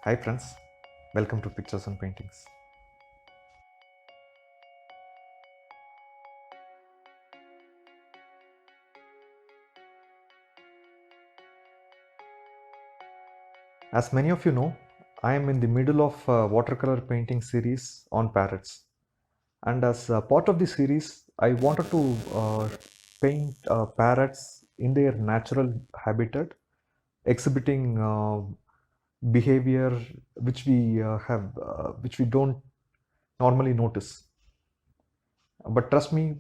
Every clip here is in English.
Hi friends, welcome to Pictures and Paintings. As many of you know, I am in the middle of a watercolor painting series on parrots. And as a part of the series, I wanted to paint parrots in their natural habitat, exhibiting behavior which we don't normally notice. But trust me,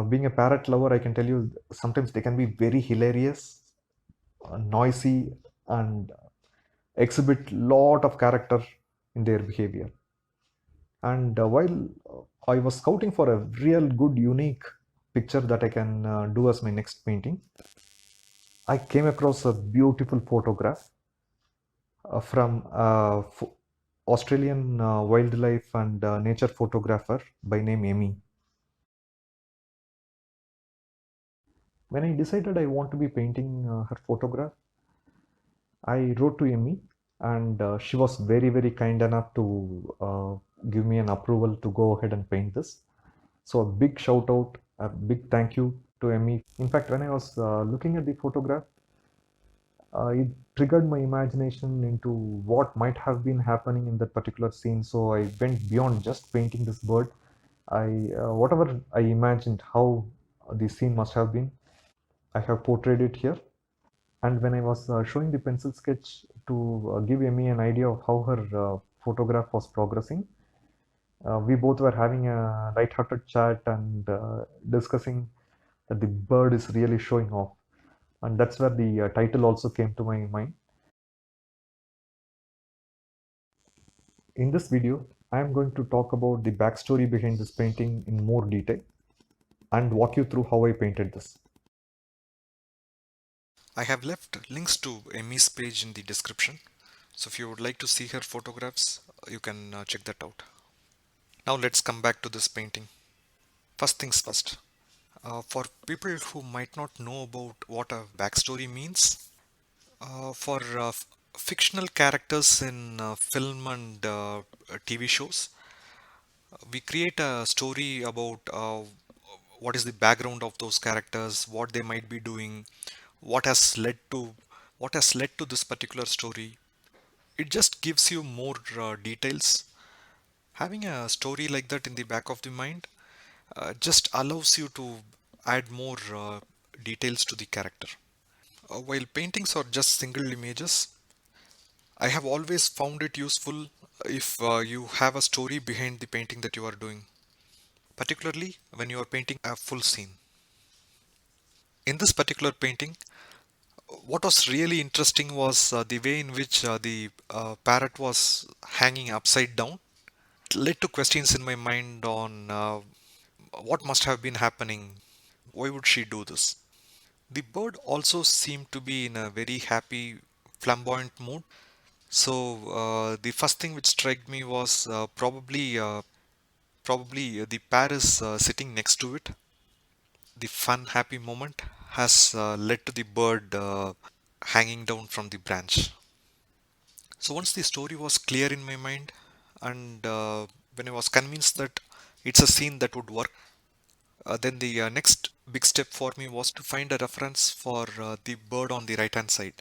being a parrot lover, I can tell you sometimes they can be very hilarious, noisy, and exhibit lot of character in their behavior. And while I was scouting for a real good, unique picture that I can do as my next painting, I came across a beautiful photograph from Australian wildlife and nature photographer by name Emmy. When I decided I want to be painting her photograph, I wrote to Emmy, and she was very kind enough to give me an approval to go ahead and paint this. So a big shout out, a big thank you to Emmy. In fact, when I was looking at the photograph, it triggered my imagination into what might have been happening in that particular scene. So I went beyond just painting this bird. Whatever I imagined how the scene must have been, I have portrayed it here. And when I was showing the pencil sketch to give Emmy an idea of how her photograph was progressing, we both were having a light-hearted chat and discussing that the bird is really showing off. And that's where the title also came to my mind. In this video, I am going to talk about the backstory behind this painting in more detail and walk you through how I painted this. I have left links to Emmy's page in the description, so if you would like to see her photographs, you can check that out. Now let's come back to this painting. First things first, for people who might not know about what a backstory means, for fictional characters in film and TV shows, we create a story about what is the background of those characters, what they might be doing, what has led to this particular story. It just gives you more details. Having a story like that in the back of the mind just allows you to add more details to the character. While paintings are just single images, I have always found it useful if you have a story behind the painting that you are doing, particularly when you are painting a full scene. In this particular painting, what was really interesting was the way in which the parrot was hanging upside down. It led to questions in my mind on what must have been happening. Why would she do this? The bird also seemed to be in a very happy, flamboyant mood. So the first thing which struck me was probably the pair is sitting next to it. The fun, happy moment has led to the bird hanging down from the branch. So once the story was clear in my mind, and when I was convinced that it's a scene that would work, then the next big step for me was to find a reference for the bird on the right hand side.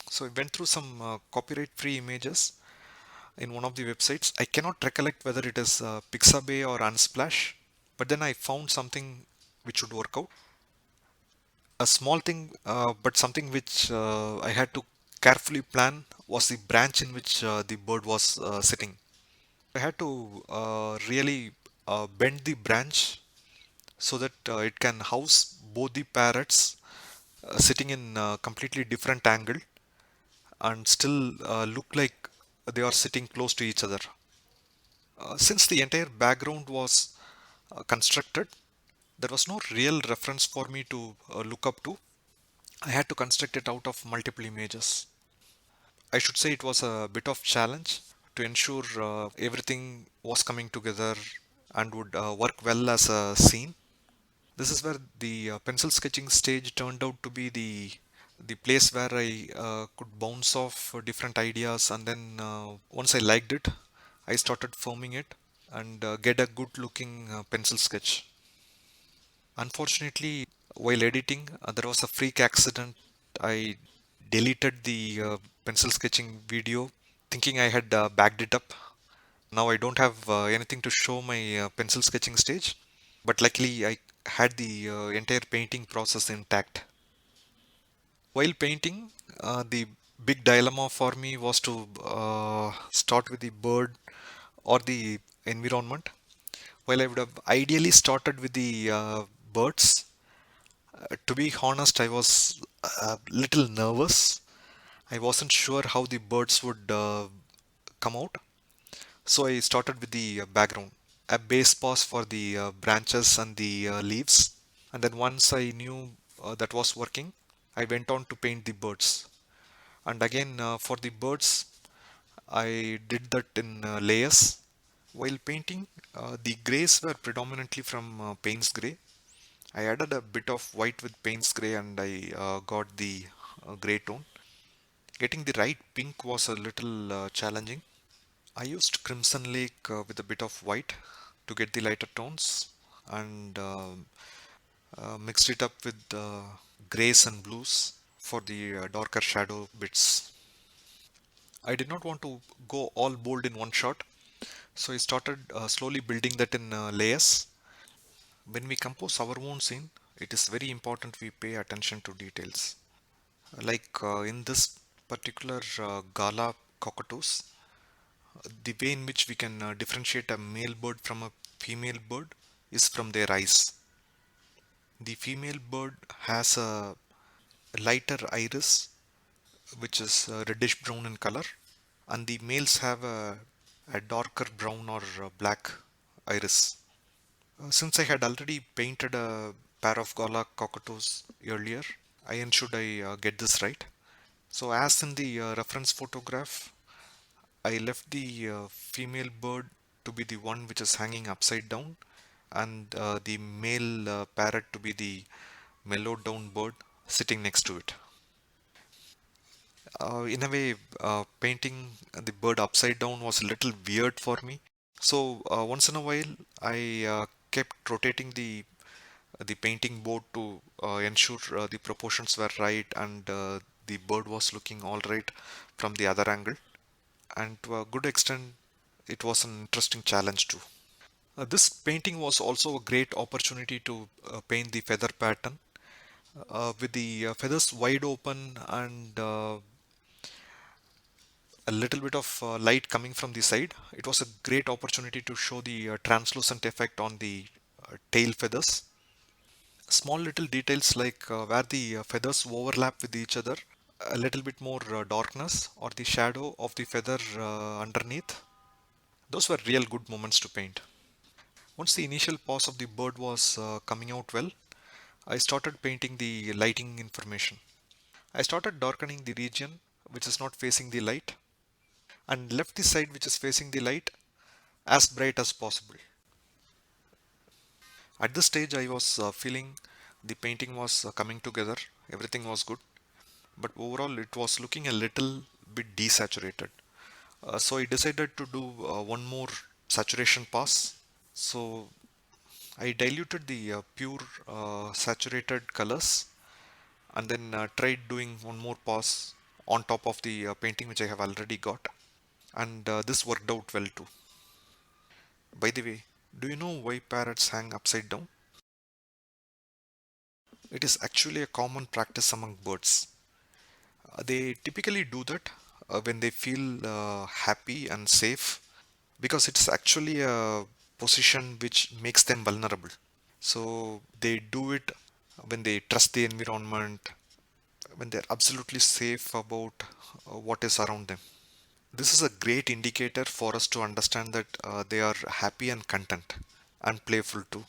So I went through some copyright free images in one of the websites. I cannot recollect whether it is Pixabay or Unsplash, but then I found something which would work out. A small thing, but something which I had to carefully plan was the branch in which the bird was sitting. I had to really bend the branch so that it can house both the parrots sitting in a completely different angle and still look like they are sitting close to each other. Since the entire background was constructed, there was no real reference for me to look up to. I had to construct it out of multiple images. I should say it was a bit of challenge to ensure everything was coming together and would work well as a scene. This is where the pencil sketching stage turned out to be the place where I could bounce off different ideas, and then once I liked it, I started forming it and get a good looking pencil sketch. Unfortunately, while editing, there was a freak accident. I deleted the pencil sketching video thinking I had backed it up. Now I don't have anything to show my pencil sketching stage, but luckily I had the entire painting process intact. While painting, the big dilemma for me was to start with the bird or the environment. While I would have ideally started with the birds, to be honest, I was a little nervous. I wasn't sure how the birds would come out. So I started with the background, a base pass for the branches and the leaves. And then once I knew that was working, I went on to paint the birds. And again, for the birds, I did that in layers. While painting, the grays were predominantly from Payne's Gray. I added a bit of white with Payne's Gray and I got the gray tone. Getting the right pink was a little challenging. I used Crimson Lake with a bit of white to get the lighter tones and mixed it up with grays and blues for the darker shadow bits. I did not want to go all bold in one shot, so I started slowly building that in layers. When we compose our own scene, it is very important we pay attention to details. Like in this particular Galah Cockatoos, the way in which we can differentiate a male bird from a female bird is from their eyes. The female bird has a lighter iris, which is reddish brown in color, and the males have a darker brown or black iris. Since I had already painted a pair of Galah cockatoos earlier, I ensured I get this right. So as in the reference photograph, I left the female bird to be the one which is hanging upside down, and the male parrot to be the mellowed down bird sitting next to it. In a way, painting the bird upside down was a little weird for me. So once in a while, I kept rotating the painting board to ensure the proportions were right and the bird was looking all right from the other angle. And to a good extent, it was an interesting challenge too. This painting was also a great opportunity to paint the feather pattern with the feathers wide open and a little bit of light coming from the side. It was a great opportunity to show the translucent effect on the tail feathers. Small little details like where the feathers overlap with each other, a little bit more darkness or the shadow of the feather underneath. Those were real good moments to paint. Once the initial pose of the bird was coming out well, I started painting the lighting information. I started darkening the region which is not facing the light and left the side which is facing the light as bright as possible. At this stage, I was feeling the painting was coming together, everything was good, but overall, it was looking a little bit desaturated. So, I decided to do one more saturation pass. So, I diluted the pure saturated colors and then tried doing one more pass on top of the painting which I have already got, and this worked out well too. By the way, do you know why parrots hang upside down? It is actually a common practice among birds. They typically do that when they feel happy and safe because it's actually a position which makes them vulnerable. So they do it when they trust the environment, when they're absolutely safe about what is around them. This is a great indicator for us to understand that they are happy and content and playful too.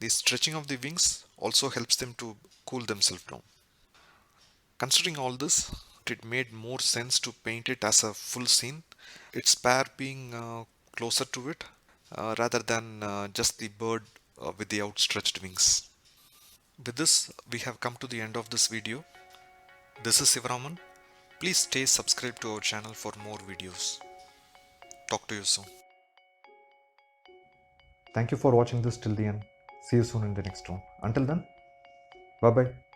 The stretching of the wings also helps them to cool themselves down. Considering all this, it made more sense to paint it as a full scene, its pair being closer to it rather than just the bird with the outstretched wings. With this, we have come to the end of this video. This is Sivaraman. Please stay subscribed to our channel for more videos. Talk to you soon. Thank you for watching this till the end. See you soon in the next one. Until then, bye bye.